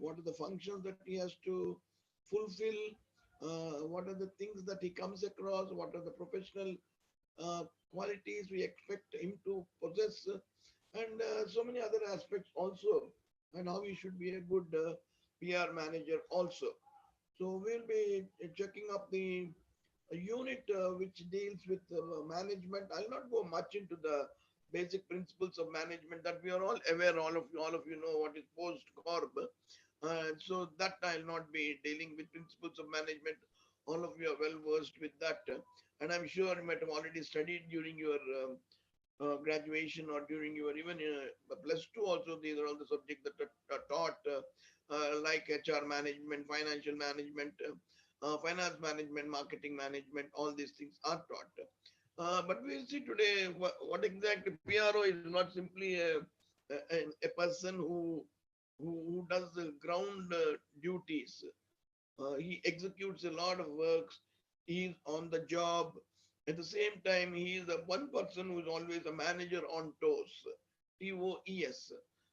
what are the functions that he has to fulfill, what are the things that he comes across, what are the professional qualities we expect him to possess, and so many other aspects also, and how he should be a good PR manager also. So we'll be checking up the unit which deals with management. I'll not go much into the basic principles of management that we are all aware. All of you know what is post corp. So that I'll not be dealing with principles of management. All of you are well versed with that, and I'm sure you might have already studied during your graduation or during your even plus two also. These are all the subjects that are taught, like HR management, financial management, finance management, marketing management. All these things are taught. But we'll see today what exactly PRO is. Not simply a person who does the ground duties. He executes a lot of works. He's on the job. At the same time, he is the one person who is always a manager on toes. TOES.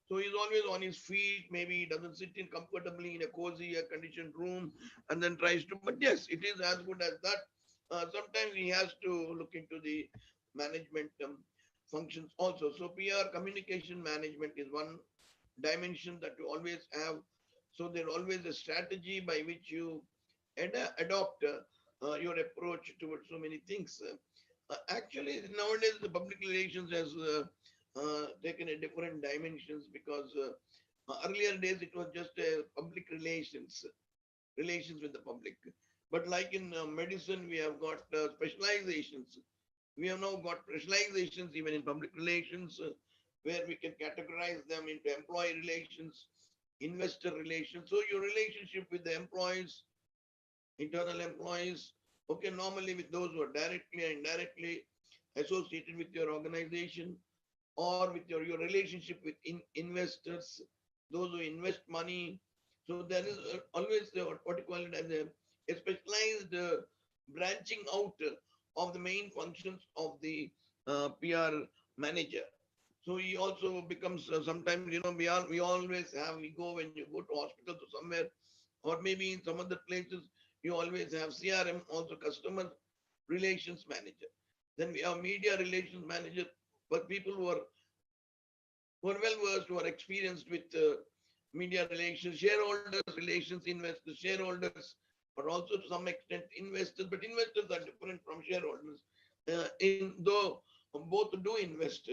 So he's always on his feet. Maybe he doesn't sit in comfortably in a cozy, air conditioned room and then tries to. But yes, it is as good as that. Sometimes he has to look into the management functions also. So PR communication management is one dimension that you always have. So there's always a strategy by which you adopt your approach towards so many things. Actually, nowadays the public relations has taken a different dimensions because earlier days it was just public relations with the public. But like in medicine, we have got specializations. We have now got specializations even in public relations, where we can categorize them into employee relations, investor relations. So your relationship with the employees, internal employees, okay, normally with those who are directly and indirectly associated with your organization, or with your relationship with investors, those who invest money. So there is always what you call it as a specialized branching out of the main functions of the PR manager. So he also becomes sometimes, we always have, we go when you go to hospitals or somewhere, or maybe in some other places, you always have CRM, also customer relations manager. Then we have media relations manager for people who are well versed, who are experienced with media relations, shareholders relations, investors, shareholders, but also to some extent investors. But investors are different from shareholders. In though both do invest,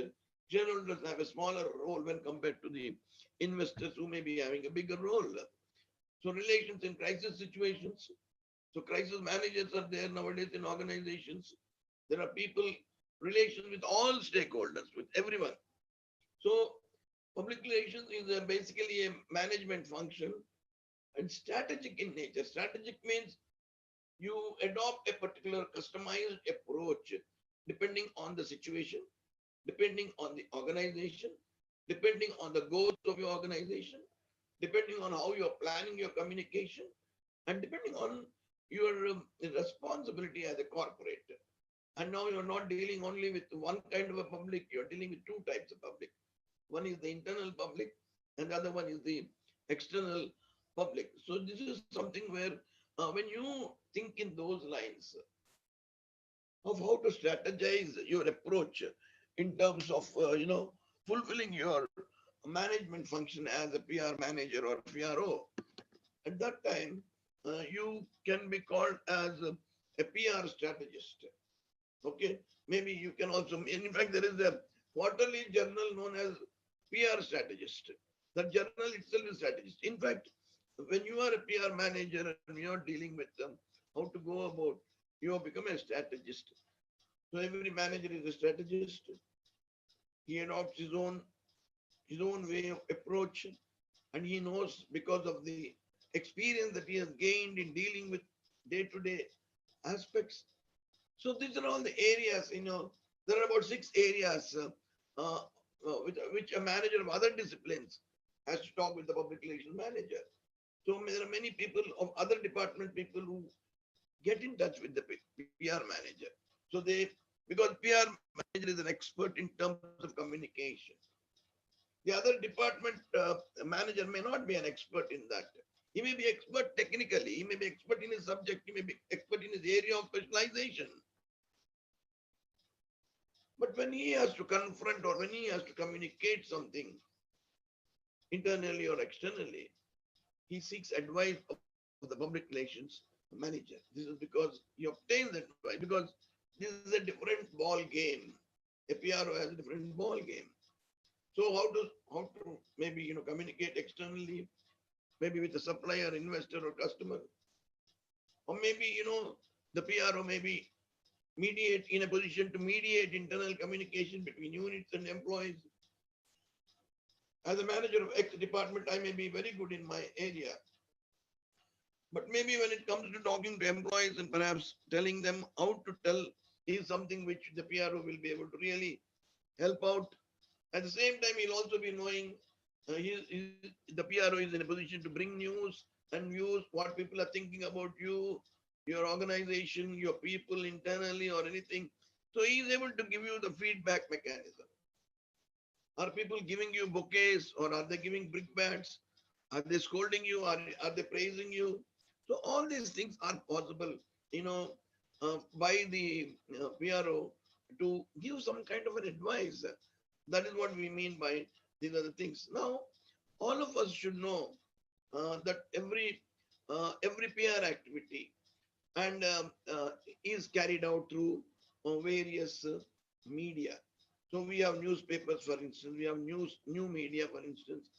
shareholders have a smaller role when compared to the investors who may be having a bigger role. So relations in crisis situations. So crisis managers are there nowadays in organizations. There are people, relations with all stakeholders, with everyone. So public relations is basically a management function and strategic in nature. Strategic means you adopt a particular customized approach depending on the situation, depending on the organization, depending on the goals of your organization, depending on how you're planning your communication, and depending on your responsibility as a corporate. And now you're not dealing only with one kind of a public, you're dealing with two types of public. One is the internal public, and the other one is the external public. So this is something where when you think in those lines of how to strategize your approach in terms of fulfilling your management function as a PR manager or PRO, at that time you can be called as a PR strategist. Okay, maybe you can also. In fact, there is a quarterly journal known as PR strategist. That journal itself is strategist. In fact, when you are a PR manager and you're dealing with how to go about, you have become a strategist. So every manager is a strategist. He adopts his own way of approach, and he knows because of the experience that he has gained in dealing with day-to-day aspects. So these are all the areas. There are about 6 areas which a manager of other disciplines has to talk with the public relations manager. So there are many people of other department people who get in touch with the PR manager. So because PR manager is an expert in terms of communication. The other department manager may not be an expert in that. He may be expert technically, he may be expert in his subject, he may be expert in his area of specialization. But when he has to confront or when he has to communicate something internally or externally, he seeks advice of the public relations manager. This is because he obtains that advice because this is a different ball game. A PRO has a different ball game. So how to maybe communicate externally, maybe with a supplier, investor, or customer, or maybe the PRO maybe mediate in a position to mediate internal communication between units and employees. As a manager of X department, I may be very good in my area, but maybe when it comes to talking to employees and perhaps telling them how to tell is something which the PRO will be able to really help out. At the same time, he'll also be knowing the PRO is in a position to bring news and views, what people are thinking about you, your organization, your people internally or anything. So he's able to give you the feedback mechanism. Are people giving you bouquets or are they giving brickbats? Are they scolding you? Are they praising you? So all these things are possible, by the PRO to give some kind of an advice. That is what we mean by these are the things. Now, all of us should know that every PR activity and is carried out through various media. So we have newspapers, for instance, we have new media, for instance.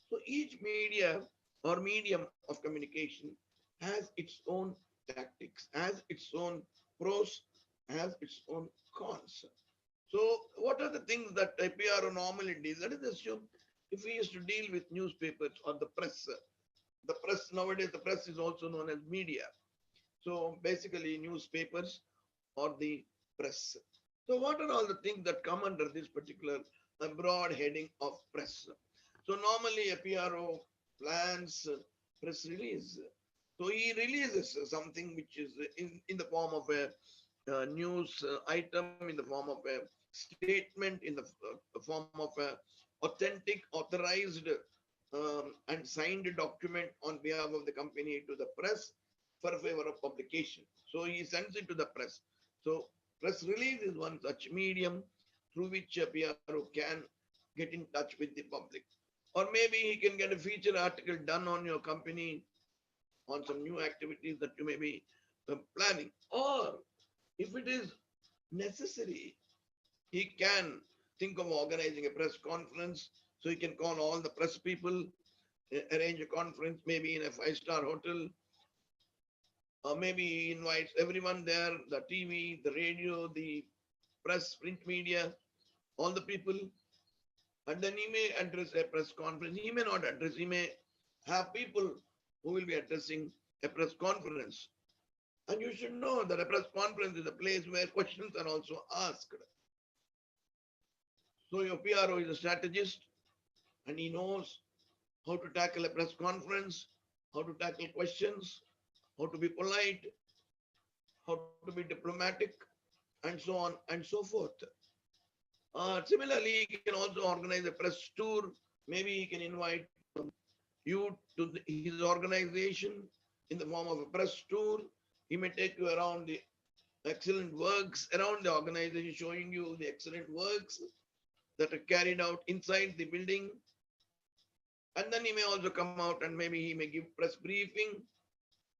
So each media or medium of communication has its own tactics, has its own pros, has its own cons. So what are the things that a PRO normally does? Let us assume if he is to deal with newspapers or the press nowadays, the press is also known as media. So basically newspapers or the press. So what are all the things that come under this particular broad heading of press? So normally a PRO plans press release. So he releases something which is in the form of a news item, in the form of a statement, in the form of a authentic, authorized, and signed document on behalf of the company to the press for favor of publication. So he sends it to the press. So press release is one such medium through which a PRO can get in touch with the public. Or maybe he can get a feature article done on your company on some new activities that you may be planning. Or if it is necessary, he can think of organizing a press conference. So he can call all the press people, arrange a conference, maybe in a five-star hotel, or maybe he invites everyone there, the TV, the radio, the press, print media, all the people, and then he may address a press conference. He may not address, he may have people who will be addressing a press conference. And you should know that a press conference is a place where questions are also asked. So your PRO is a strategist and he knows how to tackle a press conference, how to tackle questions, how to be polite, how to be diplomatic, and so on and so forth. Similarly, he can also organize a press tour. Maybe he can invite you to his organization in the form of a press tour. He may take you around the excellent works around the organization, showing you the excellent works that are carried out inside the building. And then he may also come out and maybe he may give press briefing.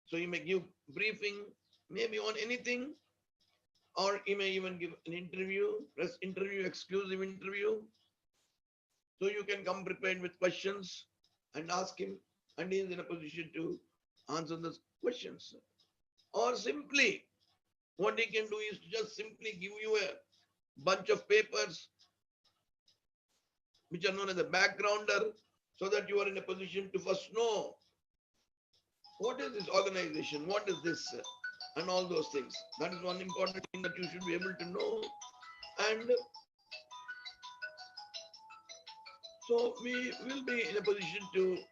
So he may give briefing maybe on anything, or he may even give an interview, press interview, exclusive interview. So you can come prepared with questions and ask him, and he is in a position to answer those questions. Or simply, what he can do is just simply give you a bunch of papers which are known as a backgrounder, so that you are in a position to first know what is this organization, what is this, and all those things. That is one important thing that you should be able to know. And so we will be in a position to discuss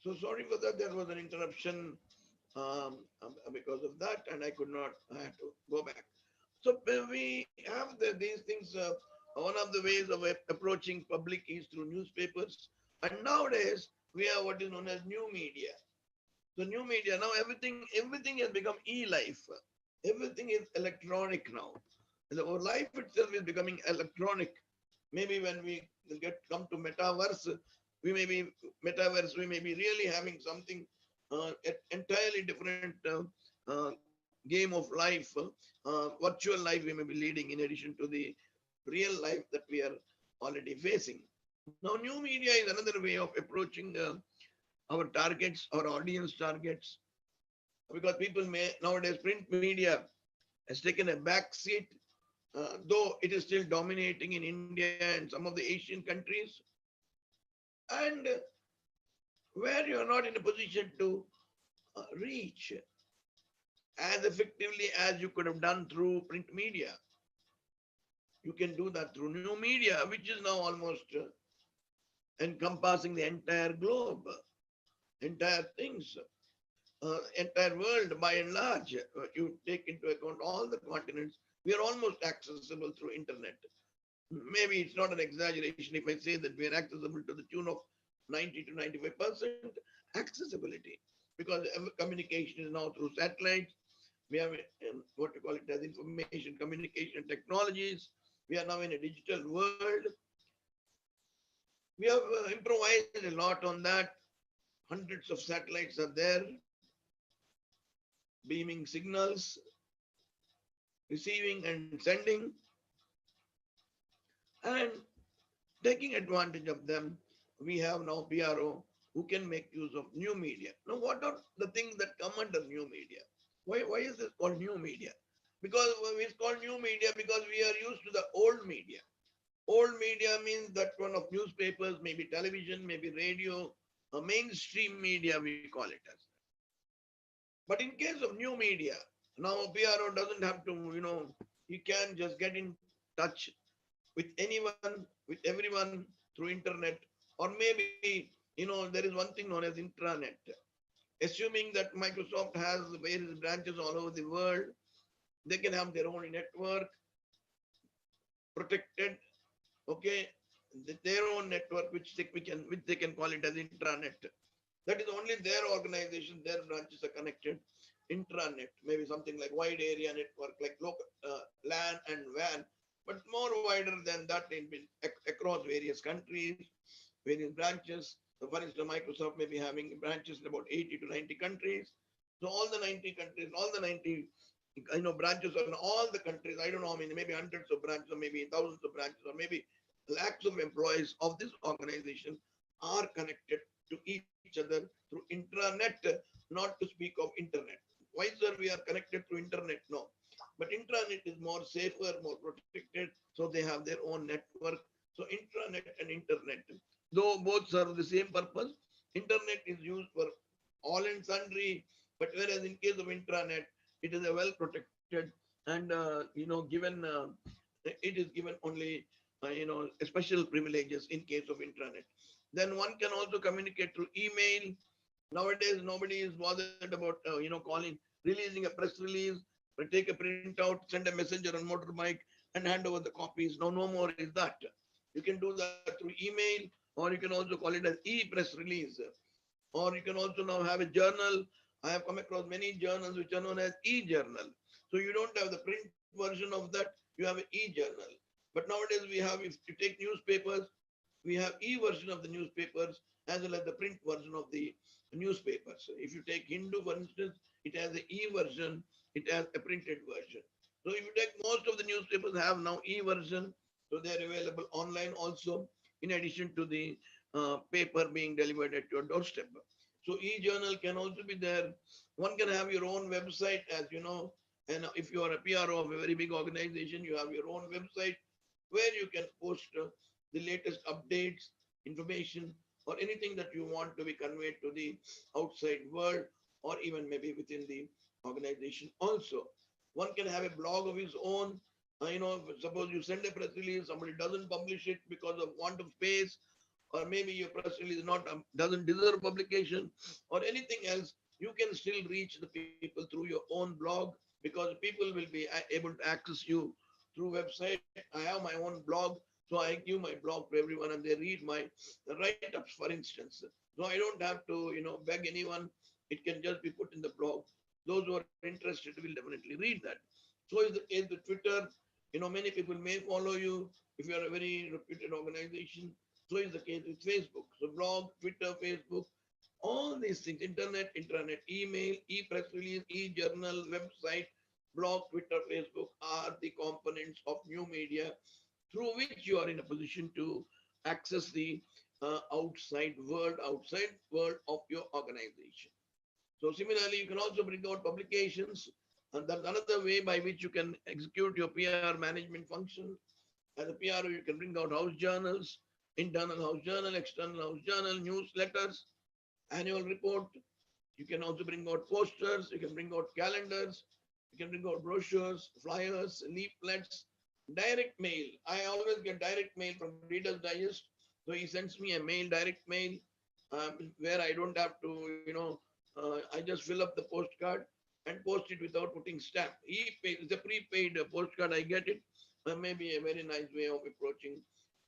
So sorry for that. There was an interruption because of that, and I could not. I had to go back. So we have these things. One of the ways of approaching public is through newspapers, and nowadays we have what is known as new media. So new media now everything has become e-life. Everything is electronic now. Our life itself is becoming electronic. Maybe when we get come to metaverse, we may be metaverse. We may be really having something entirely different game of life, virtual life we may be leading in addition to the real life that we are already facing. Now, new media is another way of approaching our targets, our audience targets, because people may nowadays print media has taken a back seat, though it is still dominating in India and some of the Asian countries, and where you are not in a position to reach as effectively as you could have done through print media. You can do that through new media, which is now almost encompassing the entire globe, entire things, entire world by and large. You take into account all the continents. We are almost accessible through internet. Maybe it's not an exaggeration if I say that we are accessible to the tune of 90 to 95% accessibility, because communication is now through satellites. We have what you call it as information communication technologies. We are now in a digital world. We have improvised a lot on that. Hundreds of satellites are there, beaming signals, receiving and sending, and taking advantage of them. We have now PRO who can make use of new media. Now, what are the things that come under new media? Why is this called new media? Because it's called new media because we are used to the old media. Old media means that one of newspapers, maybe television, maybe radio, a mainstream media, we call it as. But in case of new media, now PRO doesn't have to, he can just get in touch with anyone, with everyone through internet, or maybe, there is one thing known as intranet. Assuming that Microsoft has various branches all over the world, they can have their own network protected, okay, their own network, which they can call it as intranet. That is only their organization, their branches are connected. Intranet, maybe something like wide area network, like local LAN and WAN, but more wider than that across various countries, various branches. So for instance, Microsoft may be having branches in about 80 to 90 countries. So all the 90 countries, all the 90 branches in all the countries, I don't know how many, maybe hundreds of branches, or maybe thousands of branches, or maybe lakhs of employees of this organization are connected to each other through intranet, not to speak of internet. Why, sir, we are connected through internet? No. But intranet is more safer, more protected, so they have their own network. So intranet and internet, though both serve the same purpose, internet is used for all and sundry, but whereas in case of intranet, it is a well protected and given it is given only special privileges in case of intranet. Then one can also communicate through email. Nowadays, nobody is bothered about calling, releasing a press release, take a printout, send a messenger on motorbike, and hand over the copies. Now, no more is that. You can do that through email, or you can also call it as e-press release, or you can also now have a journal. I have come across many journals which are known as e-journal. So you don't have the print version of that, you have an e-journal. But nowadays we have, if you take newspapers, we have e-version of the newspapers as well as the print version of the newspapers. So if you take Hindu, for instance, it has an e-version, it has a printed version. So if you take most of the newspapers have now e-version, so they are available online also, in addition to the paper being delivered at your doorstep. So e-journal can also be there. One can have your own website, as you know, and if you are a PRO of a very big organization, you have your own website where you can post the latest updates, information, or anything that you want to be conveyed to the outside world, or even maybe within the organization also. One can have a blog of his own. Suppose you send a press release, somebody doesn't publish it because of want of space, or maybe your press release not doesn't deserve publication, or anything else, you can still reach the people through your own blog, because people will be able to access you through website. I have my own blog, so I give my blog to everyone and they read my write-ups, for instance. So I don't have to, beg anyone. It can just be put in the blog. Those who are interested will definitely read that. So is the case with Twitter. Many people may follow you if you are a very reputed organization. So is the case with Facebook. So blog, Twitter, Facebook, all these things, internet, intranet, email, e-press release, e-journal, website, blog, Twitter, Facebook are the components of new media through which you are in a position to access the outside world of your organization. So similarly, you can also bring out publications, and that's another way by which you can execute your PR management function. As a PRO, you can bring out house journals, internal house journal, external house journal, newsletters, annual report. You can also bring out posters, you can bring out calendars, you can bring out brochures, flyers, leaflets, direct mail. I always get direct mail from Reader's Digest. So he sends me a mail, direct mail, where I don't have to, I just fill up the postcard and post it without putting stamp. He pays, it's a prepaid postcard, I get it. Maybe a very nice way of approaching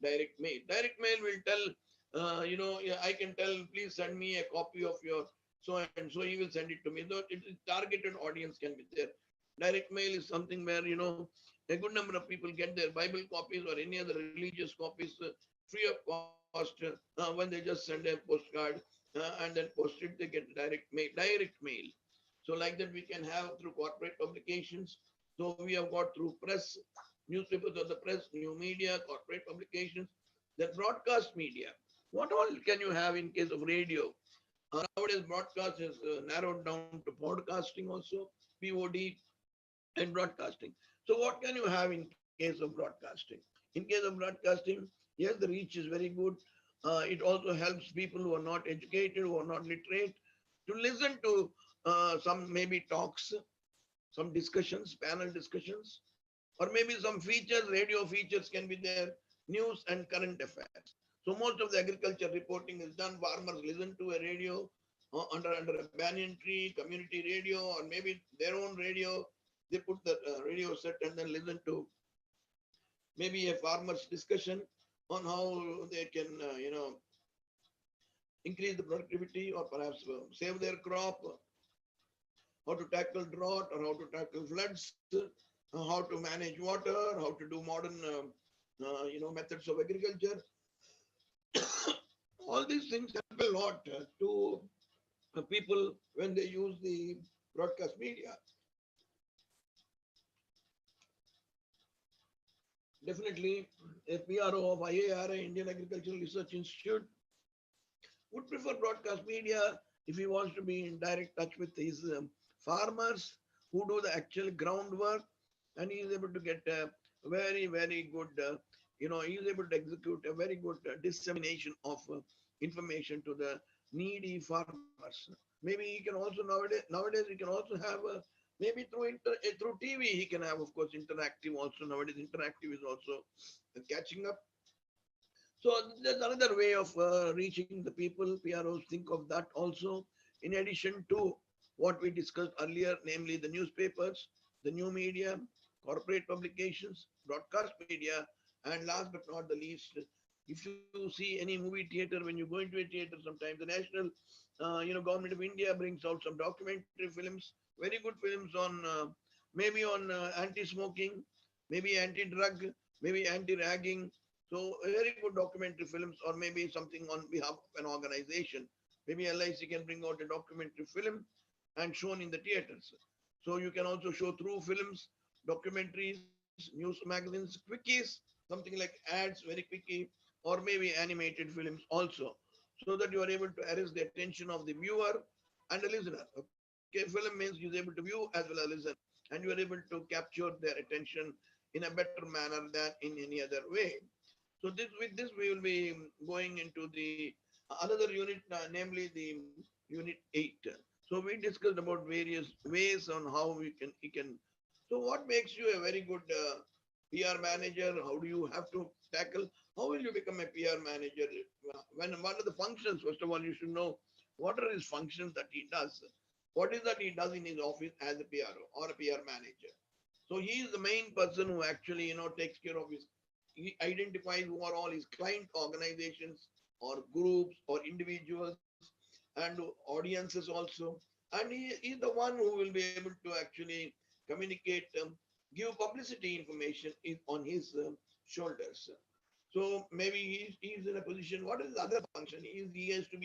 direct mail. Direct mail will tell, yeah, I can tell, please send me a copy of your so and so, he will send it to me. Though it is targeted audience can be there. Direct mail is something where a good number of people get their Bible copies or any other religious copies free of cost when they just send a postcard and then post it. They get direct mail. Direct mail. So like that we can have through corporate publications. So we have got through press, newspapers of the press, new media, corporate publications, then broadcast media. What all can you have in case of radio? Nowadays, broadcast is narrowed down to podcasting also, POD, and broadcasting. So, what can you have in case of broadcasting? In case of broadcasting, yes, the reach is very good. It also helps people who are not educated, who are not literate, to listen to some maybe talks, some discussions, panel discussions, or maybe some features, radio features can be there, news and current affairs. So most of the agriculture reporting is done. Farmers listen to a radio under a banyan tree, community radio, or maybe their own radio. They put the radio set and then listen to maybe a farmer's discussion on how they can, increase the productivity or perhaps save their crop, how to tackle drought or how to tackle floods, how to manage water, how to do modern, methods of agriculture. All these things help a lot to people when they use the broadcast media. Definitely, a PRO of IARA, Indian Agricultural Research Institute, would prefer broadcast media if he wants to be in direct touch with his farmers who do the actual groundwork, and he is able to get a very, very good, he is able to execute a very good dissemination of information to the needy farmers. Maybe he can also nowadays he can also have maybe through TV he can have, of course, interactive also. Nowadays interactive is also catching up. So there's another way of reaching the people. PROs think of that also, in addition to what we discussed earlier, namely the newspapers, the new media, corporate publications, broadcast media, and last but not the least, if you see any movie theater, when you go into a theater, sometimes the national, government of India brings out some documentary films, very good films on maybe on anti-smoking, maybe anti-drug, maybe anti-ragging, so very good documentary films, or maybe something on behalf of an organization. Maybe LIC can bring out a documentary film and shown in the theaters. So you can also show through films, documentaries, news magazines, quickies, something like ads, very quickly, or maybe animated films also, so that you are able to arrest the attention of the viewer and the listener. Okay, film means you're able to view as well as listen, and you are able to capture their attention in a better manner than in any other way. So this with this we will be going into the another unit, namely the unit 8. So we discussed about various ways on how we can. So what makes you a very good PR manager? How do you have to tackle? How will you become a PR manager? When what are the functions? First of all, you should know what are his functions that he does. What is that he does in his office as a PRO or a PR manager? So he is the main person who actually takes care of his. He identifies who are all his client organizations or groups or individuals and audiences also, and he is the one who will be able to actually communicate, give publicity information on his shoulders. So maybe he's in a position. What is the other function? He has to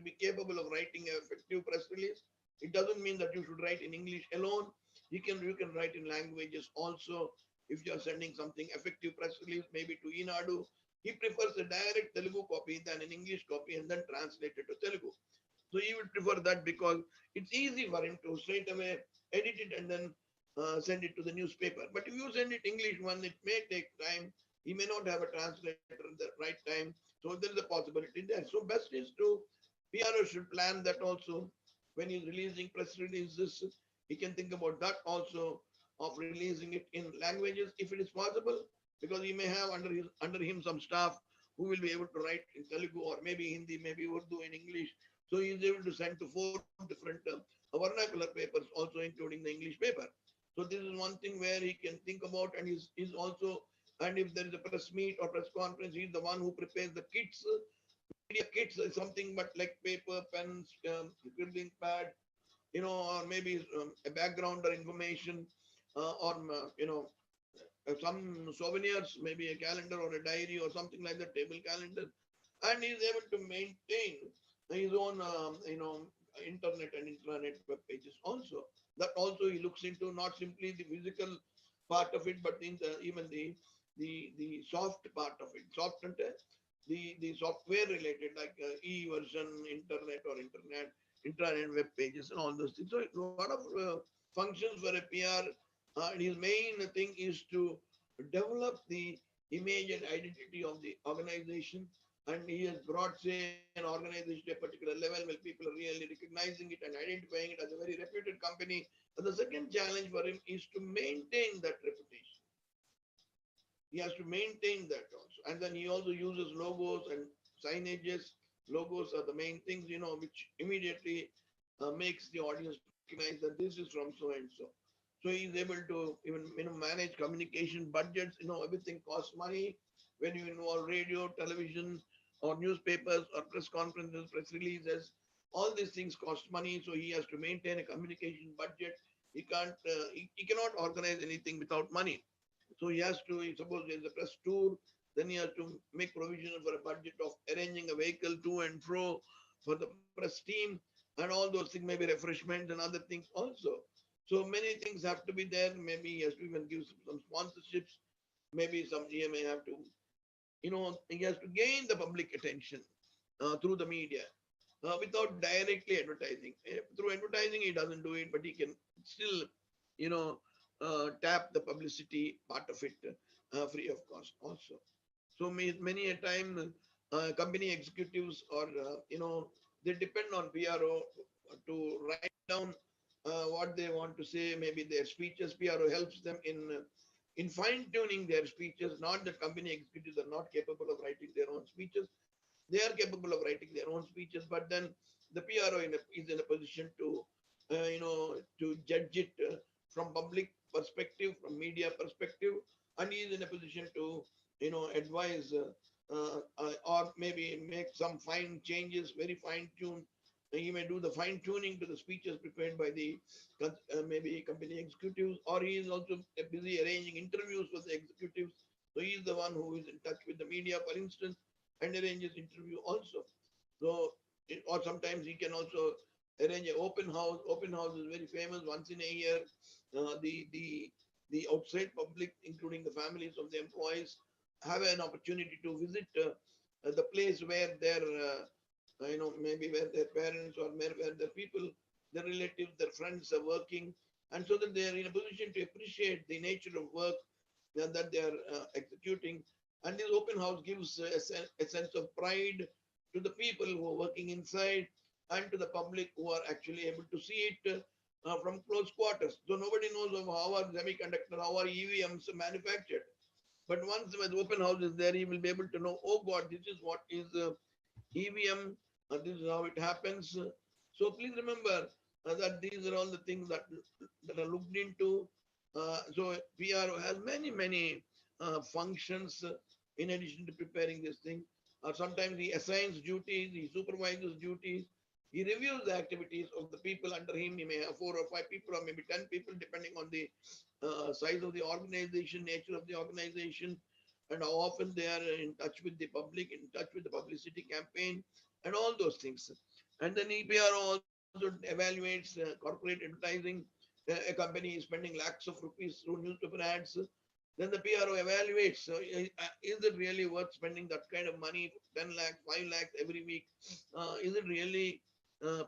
be capable of writing an effective press release. It doesn't mean that you should write in English alone. You can write in languages also. If you are sending something effective press release, maybe to Inadu, he prefers a direct Telugu copy than an English copy and then translate it to Telugu. So he would prefer that because it's easy for him to straight away edit it and then send it to the newspaper. But if you send it English one, it may take time. He may not have a translator at the right time. So there is a possibility there. So best is to PRO should plan that also when he's releasing press releases. He can think about that also of releasing it in languages if it is possible, because he may have under him some staff who will be able to write in Telugu or maybe Hindi, maybe Urdu in English. So he is able to send to four different vernacular papers, also including the English paper. So this is one thing where he can think about, and is also, and if there is a press meet or press conference, he's the one who prepares the kits. Media kits is something but like paper, pens, scribbling pad, or maybe a background or information, or some souvenirs, maybe a calendar or a diary or something like that, table calendar, and he's able to maintain his own, internet and intranet web pages also. That also he looks into not simply the physical part of it, but even the soft part of it, soft and the software related like e-version, internet or internet, intranet web pages and all those things. So a lot of functions for a PR, and his main thing is to develop the image and identity of the organization. And he has brought, say, an organization to a particular level where people are really recognizing it and identifying it as a very reputed company. But the second challenge for him is to maintain that reputation. He has to maintain that also. And then he also uses logos and signages. Logos are the main things, which immediately makes the audience to recognize that this is from so and so. So he's able to even manage communication budgets. Everything costs money when you involve radio, television, or newspapers, or press conferences, press releases. All these things cost money, so he has to maintain a communication budget. He can't, he cannot organize anything without money. So he has to, suppose there's a press tour, then he has to make provision for a budget of arranging a vehicle to and fro for the press team, and all those things, maybe refreshments and other things also. So many things have to be there. Maybe he has to even give some sponsorships. Maybe he may have to, he has to gain the public attention through the media without directly advertising. Through advertising, he doesn't do it, but he can still, tap the publicity part of it free of cost also. So many a time, company executives or, they depend on PRO to write down what they want to say, maybe their speeches. PRO helps them in fine tuning their speeches. Not that company executives are not capable of writing their own speeches. They are capable of writing their own speeches, but then the PRO is in a position to, to judge it from public perspective, from media perspective, and he is in a position to, advise or maybe make some fine changes, very fine tuned. He may do the fine tuning to the speeches prepared by the maybe company executives, or he is also busy arranging interviews for the executives. So he is the one who is in touch with the media, for instance, and arranges interview also. So, or sometimes he can also arrange an open house. Open house is very famous once in a year. The outside public, including the families of the employees, have an opportunity to visit the place where their maybe where their parents or where their people, their relatives, their friends are working, and so that they are in a position to appreciate the nature of work that they are executing. And this open house gives a sense of pride to the people who are working inside and to the public who are actually able to see it from close quarters. So nobody knows of how are semiconductor, how are EVMs manufactured. But once the open house is there, he will be able to know, oh God, this is what is EVM, this is how it happens. So please remember that these are all the things that are looked into. So PRO has many functions in addition to preparing this thing. Sometimes he assigns duties, he supervises duties, he reviews the activities of the people under him. He may have 4 or 5 people, or maybe 10 people, depending on the size of the organization, nature of the organization, and how often they are in touch with the public, in touch with the publicity campaign, and all those things. And then EPRO also evaluates corporate advertising. A company is spending lakhs of rupees through newspaper ads. Then the PRO evaluates, is it really worth spending that kind of money, 10 lakhs, 5 lakhs every week? Is it really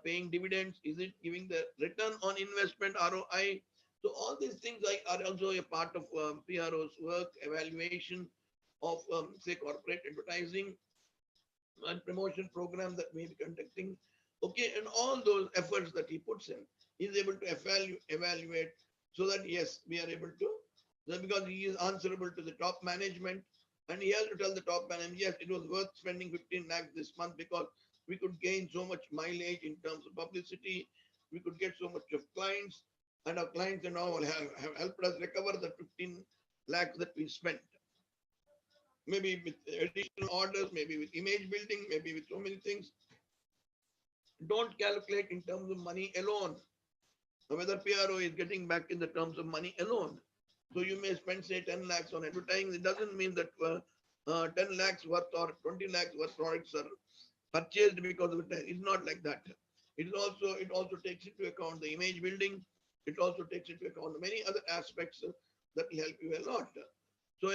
paying dividends? Is it giving the return on investment, ROI? So all these things are also a part of PRO's work, evaluation of, say, corporate advertising and promotion program that we be conducting. Okay, and all those efforts that he puts in, he's able to evaluate so that yes, we are able to, because he is answerable to the top management, and he has to tell the top management, yes, it was worth spending 15 lakhs this month because we could gain so much mileage in terms of publicity, we could get so much of clients, and our clients and all have helped us recover the 15 lakhs that we spent, maybe with additional orders, maybe with image building, maybe with so many things. Don't calculate in terms of money alone, whether PRO is getting back in the terms of money alone. So you may spend, say, 10 lakhs on advertising. It doesn't mean that 10 lakhs worth or 20 lakhs worth products are purchased because of it. It's not like that. It also takes into account the image building. It also takes into account many other aspects that will help you a lot. So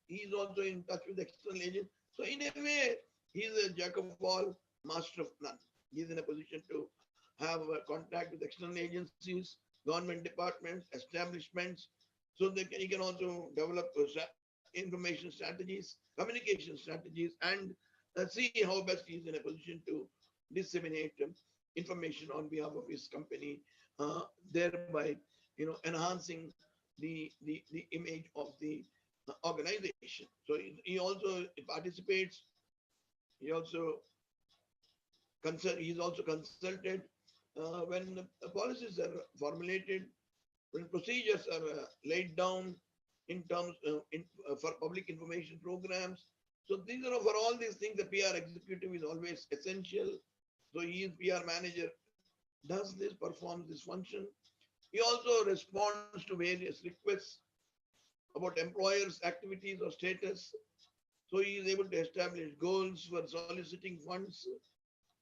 he's also in touch with external agents. So in a way, he's a jack of all, master of none. He's in a position to have contact with external agencies, government departments, establishments. So he can also develop information strategies, communication strategies, and see how best he's in a position to disseminate information on behalf of his company, thereby, enhancing the image of the organization. So he also participates. He also he's also consulted when policies are formulated, when procedures are laid down in terms for public information programs. So these are for all these things. The PR executive is always essential. So he is PR manager, does this, performs this function. He also responds to various requests about employers' activities or status. So he is able to establish goals for soliciting funds.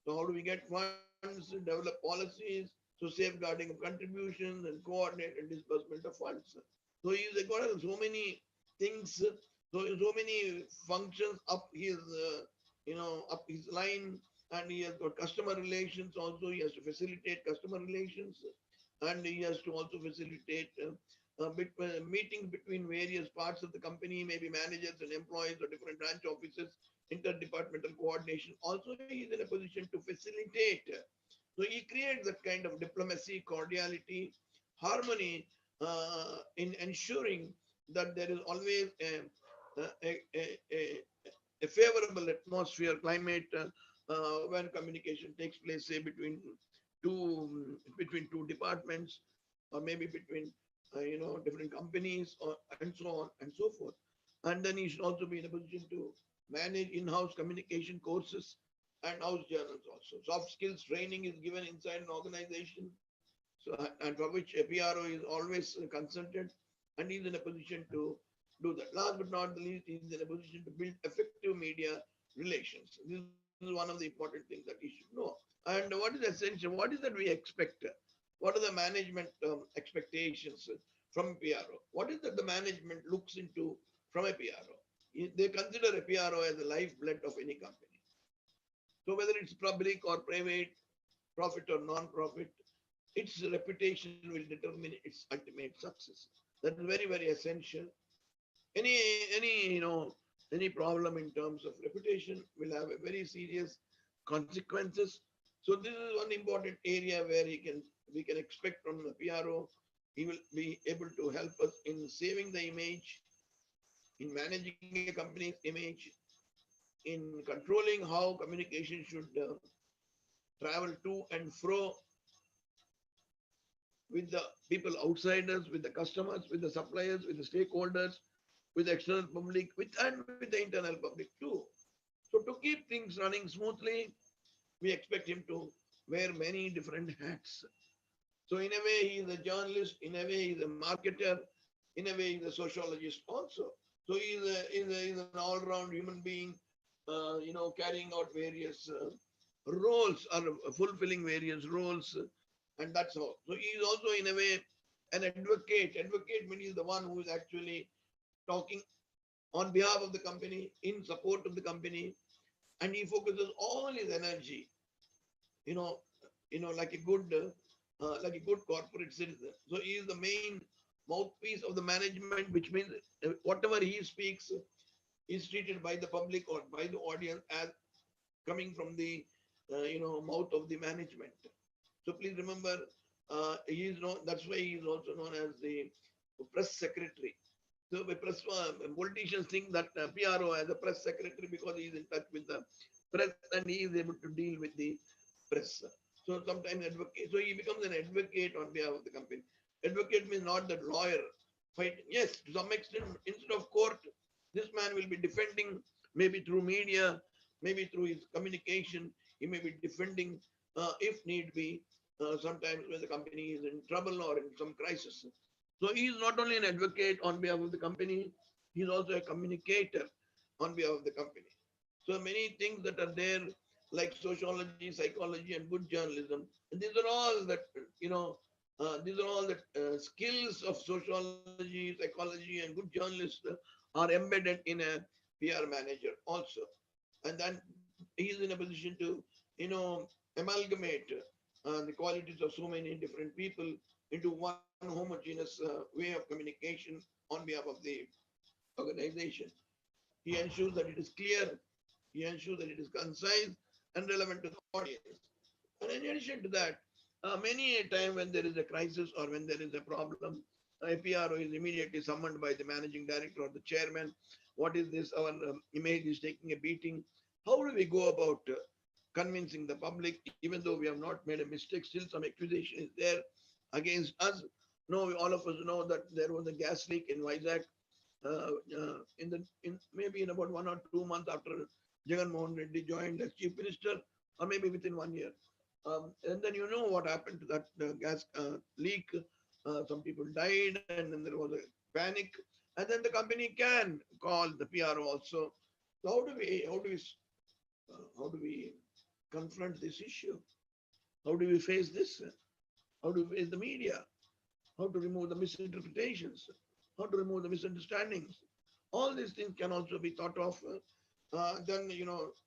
So how do we get funds, develop policies, so safeguarding of contributions and coordinate and disbursement of funds. So he's got so many things, so many functions up his, up his line, and he has got customer relations also. He has to facilitate customer relations, and he has to also facilitate meetings between various parts of the company, maybe managers and employees or different branch offices, interdepartmental coordination. Also, he is in a position to facilitate. So he creates that kind of diplomacy, cordiality, harmony in ensuring that there is always a favorable atmosphere, climate when communication takes place, say between two departments, or maybe between different companies, and so on and so forth. And then you should also be in a position to manage in-house communication courses and house journals also. Soft skills training is given inside an organization, so and for which a PRO is always consulted, and he's in a position to do that. Last but not the least, he's in a position to build effective media relations. This is one of the important things that he should know. And what is essential? What is that we expect? What are the management expectations from PRO? What is that the management looks into from a PRO? They consider a PRO as the lifeblood of any company. So whether it's public or private, profit or non-profit, its reputation will determine its ultimate success. That is very essential. Any any problem in terms of reputation will have a very serious consequences. So this is one important area where we can expect from the PRO. He will be able to help us in saving the image, in managing a company's image, in controlling how communication should travel to and fro with the people outsiders, with the customers, with the suppliers, with the stakeholders, with the external public, with and with the internal public too. So to keep things running smoothly, we expect him to wear many different hats. So in a way, he is a journalist. In a way, he is a marketer. In a way, he is a sociologist also. So he's an all-round human being, carrying out various roles or fulfilling various roles, and that's all. So he is also in a way an advocate. Advocate means he's the one who is actually talking on behalf of the company, in support of the company, and he focuses all his energy, you know, like a good corporate citizen. So he is the main mouthpiece of the management, which means whatever he speaks is treated by the public or by the audience as coming from the mouth of the management. So please remember, he is known. That's why he is also known as the press secretary. So politicians think that PRO as a press secretary because he is in touch with the press and he is able to deal with the press. So sometimes advocate. So he becomes an advocate on behalf of the company. Advocate means not that lawyer fight. Yes, to some extent, instead of court, this man will be defending maybe through media, maybe through his communication. He may be defending, if need be, sometimes when the company is in trouble or in some crisis. So he is not only an advocate on behalf of the company, he is also a communicator on behalf of the company. So many things that are there, like sociology, psychology, and good journalism, and these are all that these are all the skills of sociology, psychology, and good journalists are embedded in a PR manager also, and then he is in a position to amalgamate the qualities of so many different people into one homogeneous way of communication on behalf of the organization. He ensures that it is clear, he ensures that it is concise and relevant to the audience. And in addition to that, many a time when there is a crisis or when there is a problem, a PRO is immediately summoned by the managing director or the chairman. What is this? Our image is taking a beating. How do we go about convincing the public, even though we have not made a mistake, still some accusation is there against us? No, all of us know that there was a gas leak in Vizag in maybe in about 1 or 2 months after Jagan Mohan Reddy joined as chief minister, or maybe within 1 year. And then you know what happened to that gas leak. Some people died, and then there was a panic. And then the company can call the PRO also. So how do we confront this issue? How do we face this? How do we face the media? How to remove the misinterpretations? How to remove the misunderstandings? All these things can also be thought of. Then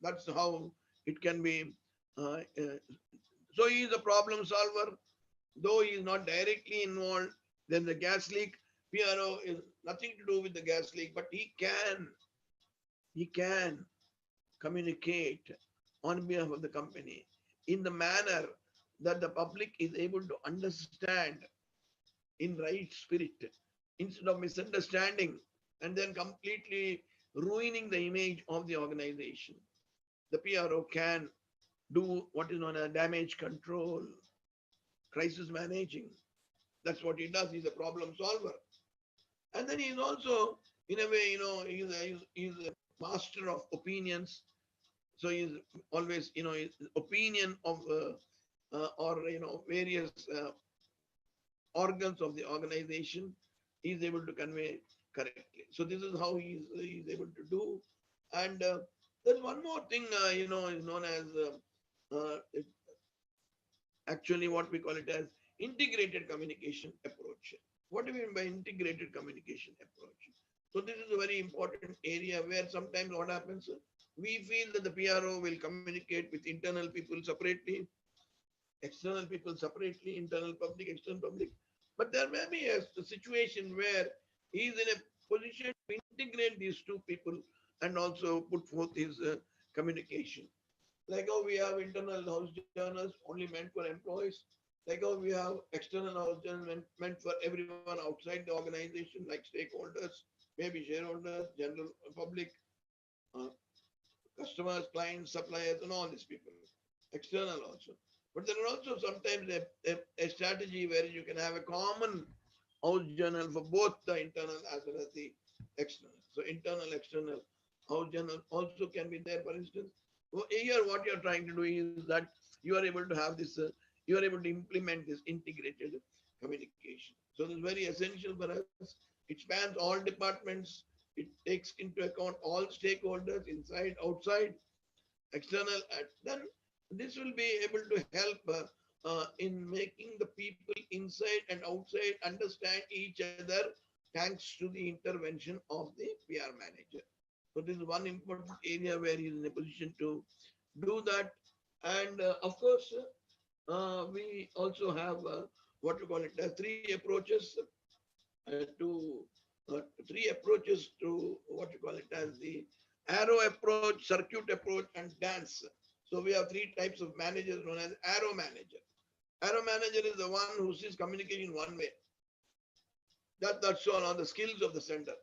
that's how it can be. Uh, so he is a problem solver, though he is not directly involved. Then the gas leak, PRO is nothing to do with the gas leak, but he can communicate on behalf of the company in the manner that the public is able to understand in right spirit instead of misunderstanding and then completely ruining the image of the organization. The PRO can do what is known as damage control, crisis managing. That's what he does. He's a problem solver. And then he's also, in a way, he's a master of opinions. So he's always, his opinion of or various organs of the organization, he's able to convey correctly. So this is how he's able to do. And there's one more thing, is known as actually what we call it as integrated communication approach. What do we mean by integrated communication approach? So this is a very important area where sometimes what happens, we feel that the PRO will communicate with internal people separately, external people separately, internal public, external public. But there may be a situation where he is in a position to integrate these two people and also put forth his communication. Like how we have internal house journals only meant for employees, like how we have external house journals meant for everyone outside the organization, like stakeholders. maybe shareholders, general public, uh, customers, clients, suppliers, and all these people, external also. But there are also sometimes a strategy where you can have a common house journal for both the internal as well as the external. So internal, external house journal also can be there. For instance, here what you are trying to do is that you are able to have this, you are able to implement this integrated communication. So this is very essential for us. It spans all departments. It takes into account all stakeholders inside, outside, external, and then this will be able to help in making the people inside and outside understand each other thanks to the intervention of the PR manager. So this is one important area where he is in a position to do that. And of course, we also have what you call it as to three approaches to what you call it as the arrow approach, circuit approach, and dance. So we have three types of managers known as arrow manager. Arrow manager is the one who sees communication one way. That's all on the skills of the sender.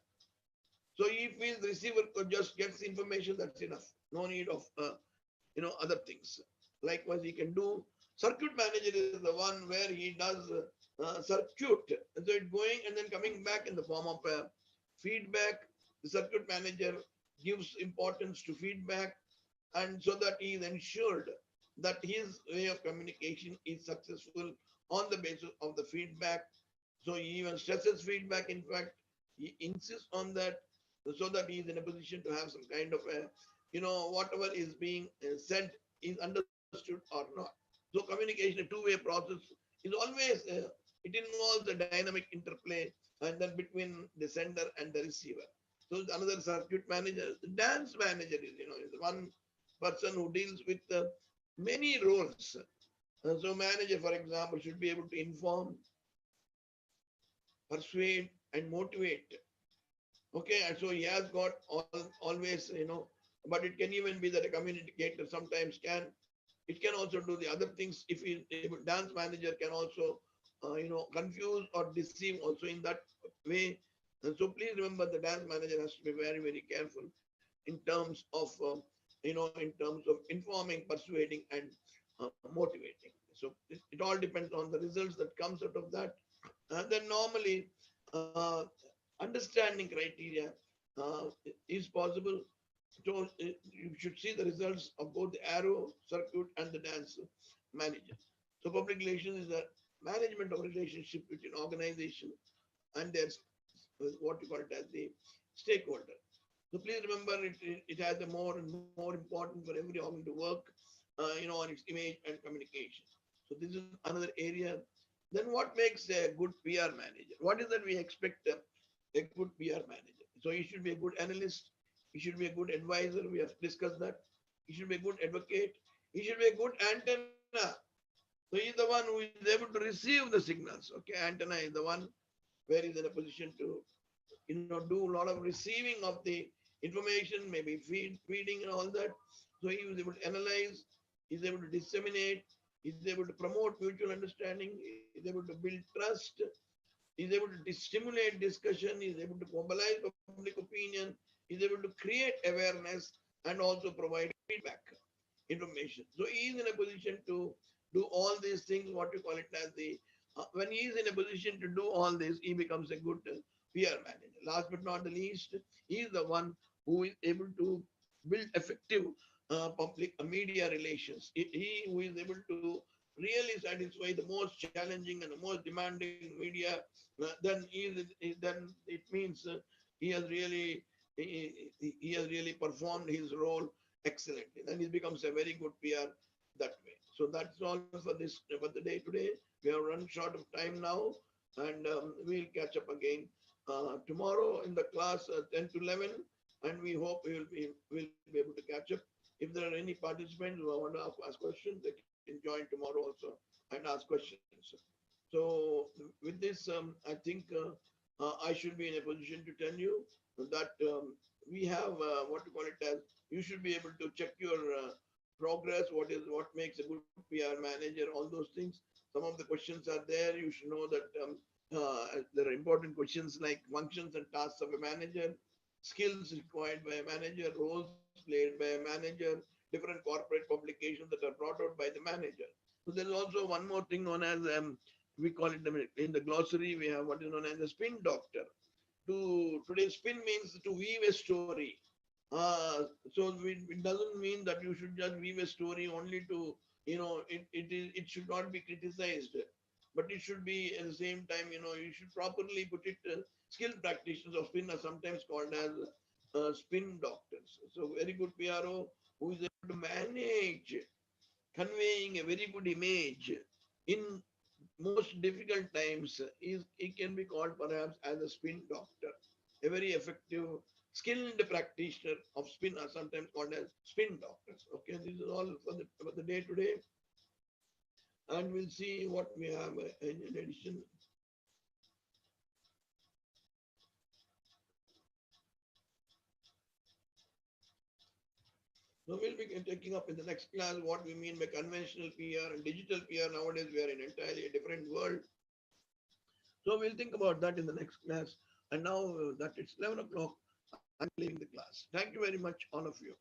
So if his receiver just gets information, that's enough. No need of other things. Likewise, he can do. Circuit manager is the one where he does circuit. And so it's going and then coming back in the form of feedback. The circuit manager gives importance to feedback, and so that he is ensured that his way of communication is successful on the basis of the feedback. So he even stresses feedback. In fact, he insists on that so that he is in a position to have some kind of a, whatever is being said is understood or not. So communication, a two-way process, is always, it involves a dynamic interplay and then between the sender and the receiver. So another circuit manager, the dance manager is one person who deals with many roles. So manager, for example, should be able to inform, persuade, and motivate. Okay, and so he has got always, but it can even be that a communicator sometimes can. It can also do the other things. If he able, dance manager can also, confuse or deceive also in that way. And so please remember the dance manager has to be very, very careful in terms of, in terms of informing, persuading, and motivating. So it all depends on the results that comes out of that. And then normally, uh, understanding criteria uh, is possible. So you should see the results of both the arrow, circuit, and the dance manager. So public relations is the management of relationship between organization and their what you call it as the stakeholder. So please remember, it has a more and more important for every organ to work, on its image and communication. So this is another area. Then what makes a good PR manager? What is that we expect a good PR manager? So he should be a good analyst. He should be a good advisor. We have discussed that. He should be a good advocate. He should be a good antenna. So he's the one who is able to receive the signals. Okay, antenna is the one where he's in a position to, do a lot of receiving of the information, maybe feeding and all that. So he was able to analyze, he's able to disseminate, he's able to promote mutual understanding, he's able to build trust, he's able to stimulate discussion, he's able to mobilize public opinion, he's able to create awareness and also provide feedback information. So he is in a position to do all these things, what you call it as the, when he is in a position to do all this, he becomes a good PR manager. Last but not the least, he is the one who is able to build effective public media relations. He who is able to really satisfy the most challenging and the most demanding media, then then it means he has really he has really performed his role excellently. Then he becomes a very good PR that way. So that's all for this for the day today. We have run short of time now, and we'll catch up again tomorrow in the class 10 to 11, and we hope we'll be able to catch up. If there are any participants who want to ask questions, they can join tomorrow also and ask questions. So with this, I think I should be in a position to tell you that we have what you call it as, you should be able to check your progress, what makes a good PR manager, all those things. Some of the questions are there. You should know that There are important questions like functions and tasks of a manager, skills required by a manager, roles played by a manager, different corporate publications that are brought out by the manager. So there is also one more thing known as we call it in the glossary. We have what is known as a spin doctor. To today, spin means to weave a story. It doesn't mean that you should just weave a story only to it should not be criticized, but it should be at the same time you should properly put it. Skilled practitioners of spin are sometimes called as spin doctors. So very good PRO who is able to manage conveying a very good image in most difficult times is it can be called perhaps as a spin doctor. A very effective, skilled practitioner of spin are sometimes called as spin doctors. Okay, this is all for the day today, and we'll see what we have in addition. So we'll be taking up in the next class what we mean by conventional PR and digital PR. Nowadays, we are in entirely a different world. So we'll think about that in the next class. And now that it's 11 o'clock, I'm leaving the class. Thank you very much, all of you.